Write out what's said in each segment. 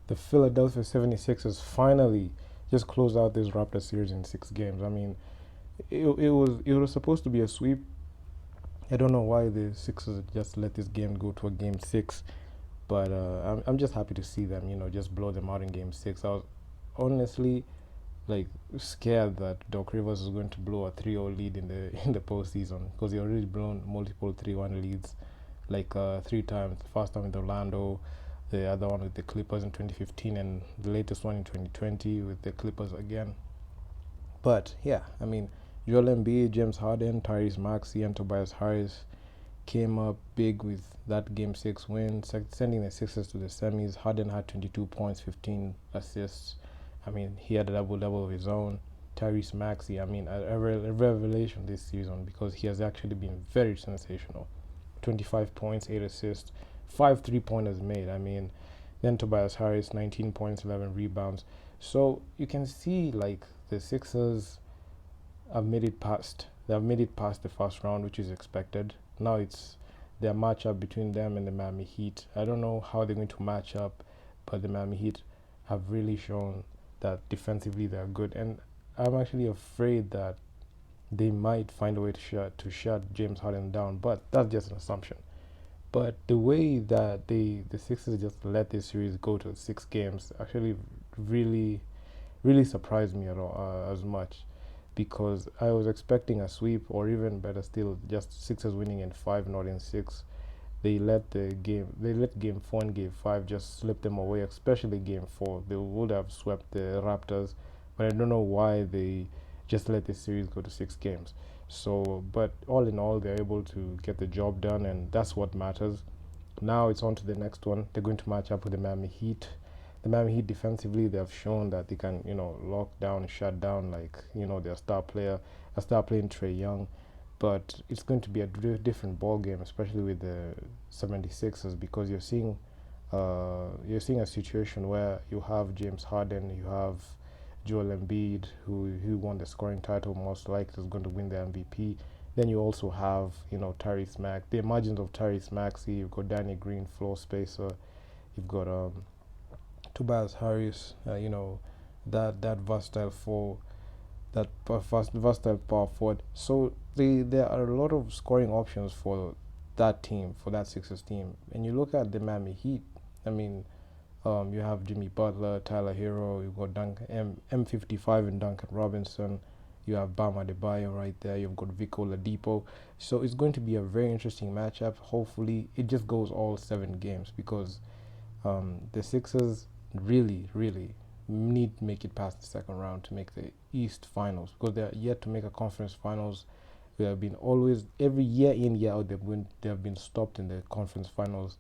the Philadelphia 76ers finally just closed out this Raptors series in 6 games. I mean, it was supposed to be a sweep. I don't know why the Sixers just let this game go to a game 6, but I'm just happy to see them, just blow them out in game 6. I was honestly like scared that Doc Rivers is going to blow a 3-0 lead in the in the postseason, because he already blown multiple 3-1 leads, like 3 times. The first time with Orlando, the other one with the Clippers in 2015, and the latest one in 2020 with the Clippers again. But yeah, I mean, Joel Embiid, James Harden, Tyrese Maxey, and Tobias Harris came up big with that game 6 win, sending the Sixers to the semis. Harden had 22 points, 15 assists. I mean, he had a double-double of his own. Tyrese Maxey, I mean, a revelation this season, because he has actually been very sensational. 25 points, 8 assists, 5 3-pointers made. I mean, then Tobias Harris, 19 points, 11 rebounds. So you can see, like, the Sixers have made it past. They have made it past the first round, which is expected. Now it's their matchup between them and the Miami Heat. I don't know how they're going to match up, but the Miami Heat have really shown that defensively they're good, and I'm actually afraid that they might find a way to shut James Harden down, but that's just an assumption. But the way that the Sixers just let this series go to 6 games actually really really surprised me at all, as much, because I was expecting a sweep, or even better still, just Sixers winning in 5, not in 6. They let game 4 and game 5 just slip them away, especially game 4. They would have swept the Raptors, but I don't know why they just let this series go to 6 games. So, but all in all, they're able to get the job done, and that's what matters. Now it's on to the next one. They're going to match up with the Miami Heat. The Miami Heat defensively, they have shown that they can, lock down, shut down, like, their a star playing Trae Young. But it's going to be a different ball game, especially with the 76ers, because you're seeing a situation where you have James Harden, you have Joel Embiid, who won the scoring title, most likely is going to win the MVP. Then you also have, Tyrese Mack, the emergence of Tyrese Maxey. You've got Danny Green, floor spacer. You've got Tobias Harris. That versatile versatile power forward. So there are a lot of scoring options for that team, for that Sixers team. And you look at the Miami Heat. I mean, you have Jimmy Butler, Tyler Hero. You've got M55 and Duncan Robinson. You have Bam Adebayo right there. You've got Vico Oladipo. So it's going to be a very interesting matchup. Hopefully, it just goes all 7 games, because the Sixers really, really need to make it past the second round to make the East Finals, because they're yet to make a conference finals. They have been always, every year in, year out, they have been stopped in the conference finals.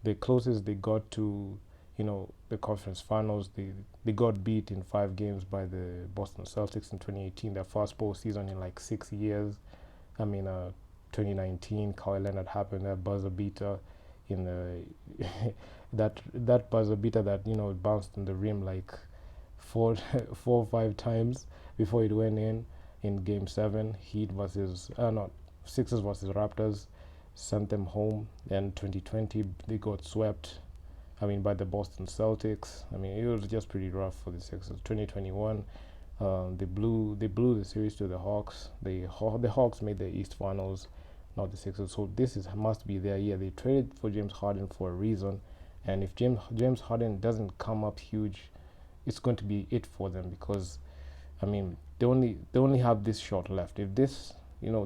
The closest they got to, the conference finals, they got beat in 5 games by the Boston Celtics in 2018, their first postseason in like 6 years. I mean, 2019, Kawhi Leonard happened, that buzzer beater in the that buzzer beater that bounced in the rim like four four or 5 times before it went in game 7. Heat versus not Sixers versus Raptors sent them home. And 2020 they got swept, I mean, by the Boston Celtics. I mean, it was just pretty rough for the Sixers. 2021, they blew the series to the Hawks. The Hawks made the East Finals, not the Sixers. So must be their year. They traded for James Harden for a reason, and if James Harden doesn't come up huge, it's going to be it for them, because, I mean, they only have this shot left. If they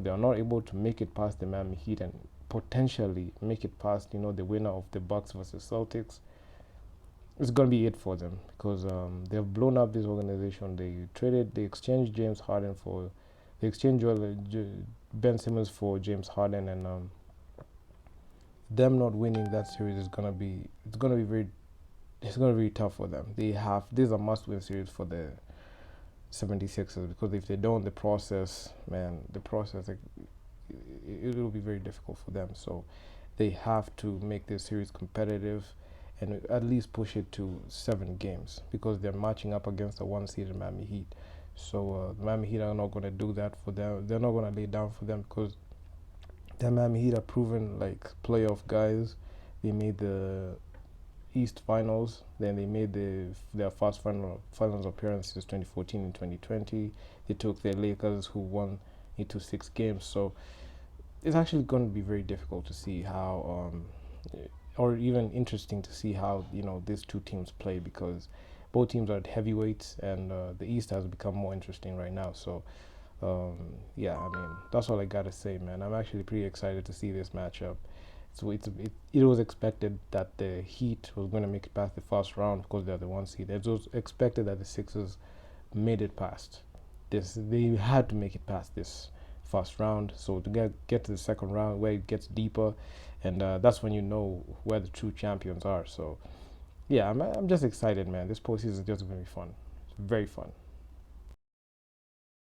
are not able to make it past the Miami Heat and potentially make it past, the winner of the Bucks versus Celtics, it's going to be it for them, because they've blown up this organization. They exchanged Ben Simmons for James Harden, and them not winning that series is going to be very tough for them. This is a must-win series for the 76ers, because if they don't, the process, like, it will be very difficult for them. So they have to make this series competitive and at least push it to 7 games, because they're matching up against the 1-seeded Miami Heat. So the Miami Heat are not going to do that for them. They're not going to lay down for them, because the Miami Heat are proven like playoff guys. They made the East Finals. Then they made their first finals appearance since 2014 and 2020. They took the Lakers, who won into 6 games. So it's actually going to be very difficult to see how, or even interesting to see how these two teams play, because both teams are heavyweights, and the East has become more interesting right now. So yeah, I mean, that's all I gotta say, man. I'm actually pretty excited to see this matchup. So it was expected that the Heat was going to make it past the first round because they're the 1 seed. It was expected that the Sixers made it past this. They had to make it past this first round. So to get to the second round where it gets deeper, and that's when you know where the true champions are. So yeah, I'm just excited, man. This postseason is just going to be fun. It's very fun.